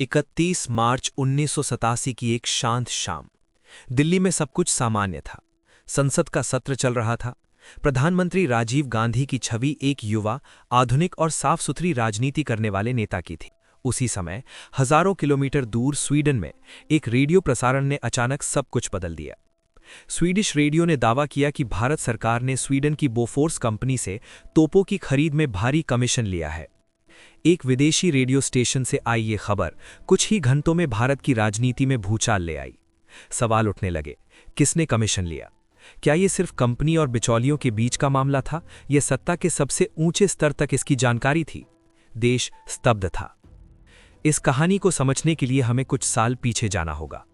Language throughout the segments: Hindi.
31 मार्च 1987 की एक शांत शाम। दिल्ली में सब कुछ सामान्य था। संसद का सत्र चल रहा था। प्रधानमंत्री राजीव गांधी की छवि एक युवा, आधुनिक और साफ सुथरी राजनीति करने वाले नेता की थी। उसी समय हजारों किलोमीटर दूर स्वीडन में एक रेडियो प्रसारण ने अचानक सब कुछ बदल दिया। स्वीडिश रेडियो ने दावा किया कि भारत सरकार ने स्वीडन की बोफोर्स कंपनी से तोपों की खरीद में भारी कमीशन लिया है। एक विदेशी रेडियो स्टेशन से आई ये खबर कुछ ही घंटों में भारत की राजनीति में भूचाल ले आई। सवाल उठने लगे, किसने कमीशन लिया? क्या ये सिर्फ कंपनी और बिचौलियों के बीच का मामला था, यह सत्ता के सबसे ऊंचे स्तर तक इसकी जानकारी थी? देश स्तब्ध था। इस कहानी को समझने के लिए हमें कुछ साल पीछे जाना होगा।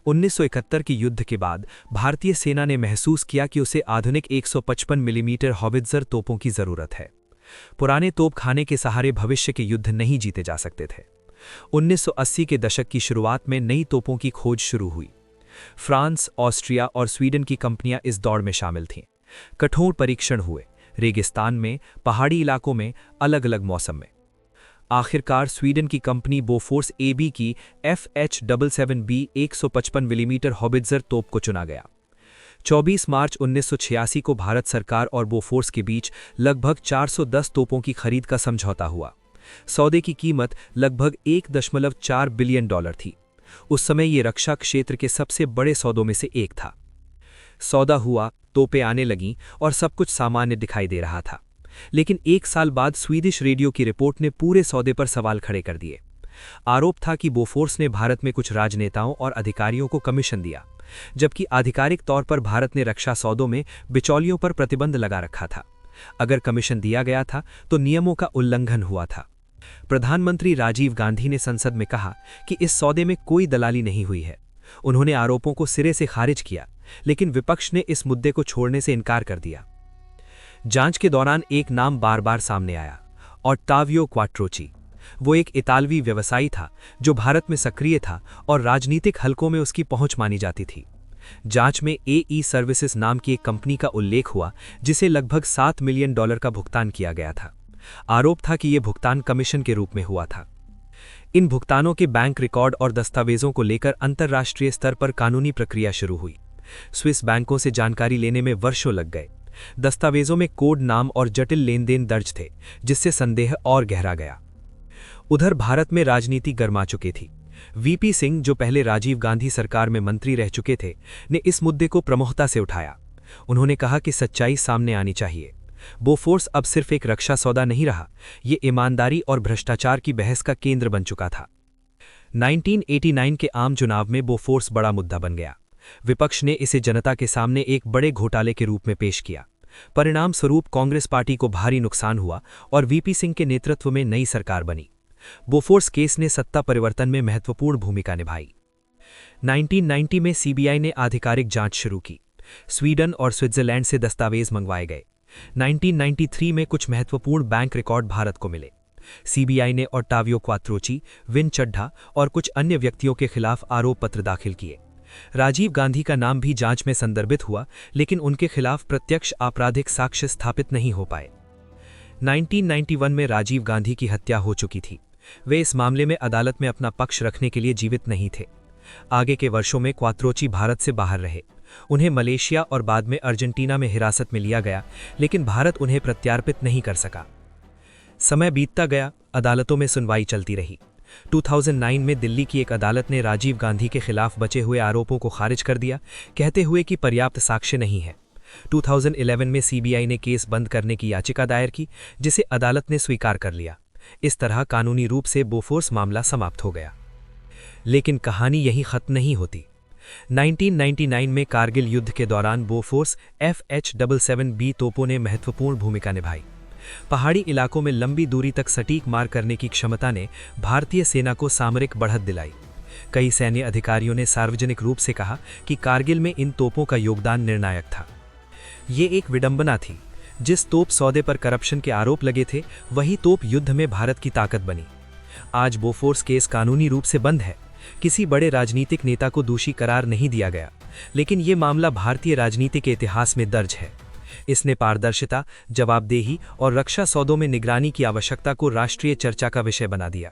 1971 के युद्ध के बाद भारतीय सेना ने महसूस किया कि उसे आधुनिक 155 मिलीमीटर हॉवित्जर तोपों की जरूरत है। पुराने तोपखाने के सहारे भविष्य के युद्ध नहीं जीते जा सकते थे। 1980 के दशक की शुरुआत में नई तोपों की खोज शुरू हुई। फ्रांस, ऑस्ट्रिया और स्वीडन की कंपनियां इस दौड़ में शामिल थीं। कठोर परीक्षण हुए, रेगिस्तान में, पहाड़ी इलाकों में, अलग अलग मौसम में। आखिरकार स्वीडन की कंपनी बोफोर्स एबी की FH-77B 155 मिलीमीटर हॉवित्जर तोप को चुना गया। 24 मार्च 1986 को भारत सरकार और बोफोर्स के बीच लगभग 410 तोपों की खरीद का समझौता हुआ। सौदे की कीमत लगभग $1.4 बिलियन थी। उस समय ये रक्षा क्षेत्र के सबसे बड़े सौदों में से एक था। सौदा हुआ, तोपें आने लगीं और सब कुछ सामान्य दिखाई दे रहा था। लेकिन एक साल बाद स्वीडिश रेडियो की रिपोर्ट ने पूरे सौदे पर सवाल खड़े कर दिए। आरोप था कि बोफोर्स ने भारत में कुछ राजनेताओं और अधिकारियों को कमीशन दिया, जबकि आधिकारिक तौर पर भारत ने रक्षा सौदों में बिचौलियों पर प्रतिबंध लगा रखा था। अगर कमीशन दिया गया था तो नियमों का उल्लंघन हुआ था। प्रधानमंत्री राजीव गांधी ने संसद में कहा कि इस सौदे में कोई दलाली नहीं हुई है। उन्होंने आरोपों को सिरे से खारिज किया, लेकिन विपक्ष ने इस मुद्दे को छोड़ने से इनकार कर दिया। जांच के दौरान एक नाम बार बार सामने आया, ओट्टावियो क्वाट्रोची। वो एक इतालवी व्यवसायी था जो भारत में सक्रिय था और राजनीतिक हलकों में उसकी पहुंच मानी जाती थी। जांच में AE सर्विसेज नाम की एक कंपनी का उल्लेख हुआ, जिसे लगभग $7 मिलियन का भुगतान किया गया था। आरोप था कि यह भुगतान कमीशन के रूप में हुआ था। इन भुगतानों के बैंक रिकॉर्ड और दस्तावेजों को लेकर अंतर्राष्ट्रीय स्तर पर कानूनी प्रक्रिया शुरू हुई। स्विस बैंकों से जानकारी लेने में वर्षों लग गए। दस्तावेजों में कोड नाम और जटिल लेनदेन दर्ज थे, जिससे संदेह और गहरा गया। उधर भारत में राजनीति गर्मा चुकी थी। VP सिंह, जो पहले राजीव गांधी सरकार में मंत्री रह चुके थे, ने इस मुद्दे को प्रमुखता से उठाया। उन्होंने कहा कि सच्चाई सामने आनी चाहिए। बोफोर्स अब सिर्फ एक रक्षा सौदा नहीं रहा, ये ईमानदारी और भ्रष्टाचार की बहस का केंद्र बन चुका था। 1989 के आम चुनाव में बोफोर्स बड़ा मुद्दा बन गया। विपक्ष ने इसे जनता के सामने एक बड़े घोटाले के रूप में पेश किया। परिणाम स्वरूप कांग्रेस पार्टी को भारी नुकसान हुआ और VP सिंह के नेतृत्व में नई सरकार बनी। बोफोर्स केस ने सत्ता परिवर्तन में महत्वपूर्ण भूमिका निभाई। 1990 में CBI ने आधिकारिक जांच शुरू की। स्वीडन और स्विट्जरलैंड से दस्तावेज मंगवाए गए। 1993 में कुछ महत्वपूर्ण बैंक रिकॉर्ड भारत को मिले। CBI ने ओट्टावियो क्वाट्रोची, विन चड्ढा और कुछ अन्य व्यक्तियों के खिलाफ आरोप पत्र दाखिल किए। राजीव गांधी का नाम भी जांच में संदर्भित हुआ, लेकिन उनके खिलाफ प्रत्यक्ष आपराधिक साक्ष्य स्थापित नहीं हो पाए। 1991 में राजीव गांधी की हत्या हो चुकी थी। वे इस मामले में अदालत में अपना पक्ष रखने के लिए जीवित नहीं थे। आगे के वर्षों में क्वाट्रोची भारत से बाहर रहे। उन्हें मलेशिया और बाद में अर्जेंटीना में हिरासत में लिया गया, लेकिन भारत उन्हें प्रत्यार्पित नहीं कर सका। समय बीतता गया, अदालतों में सुनवाई चलती रही। 2009 में दिल्ली की एक अदालत ने राजीव गांधी के खिलाफ बचे हुए आरोपों को खारिज कर दिया, कहते हुए कि पर्याप्त साक्ष्य नहीं है। 2011 में CBI ने केस बंद करने की याचिका दायर की, जिसे अदालत ने स्वीकार कर लिया। इस तरह कानूनी रूप से बोफोर्स मामला समाप्त हो गया। लेकिन कहानी यहीं खत्म नहीं होती। 1999 में कारगिल युद्ध के दौरान बोफोर्स FH-77B तोपों ने महत्वपूर्ण भूमिका निभाई। पहाड़ी इलाकों में लंबी दूरी तक सटीक मार करने की क्षमता ने भारतीय सेना को सामरिक बढ़त दिलाई। कई सैन्य अधिकारियों ने सार्वजनिक रूप से कहा कि कारगिल में इन तोपों का योगदान निर्णायक था। ये एक विडंबना थी। जिस तोप सौदे पर करप्शन के आरोप लगे थे, वही तोप युद्ध में भारत की ताकत बनी। आज बोफोर्स केस कानूनी रूप से बंद है। किसी बड़े राजनीतिक नेता को दोषी करार नहीं दिया गया, लेकिन ये मामला भारतीय राजनीति के इतिहास में दर्ज है। इसने पारदर्शिता, जवाबदेही और रक्षा सौदों में निगरानी की आवश्यकता को राष्ट्रीय चर्चा का विषय बना दिया।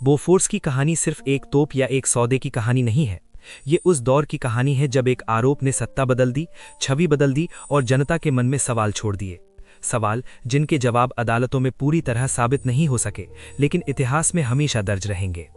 बोफोर्स की कहानी सिर्फ एक तोप या एक सौदे की कहानी नहीं है। ये उस दौर की कहानी है जब एक आरोप ने सत्ता बदल दी, छवि बदल दी और जनता के मन में सवाल छोड़ दिए। सवाल जिनके जवाब अदालतों में पूरी तरह साबित नहीं हो सके, लेकिन इतिहास में हमेशा दर्ज रहेंगे।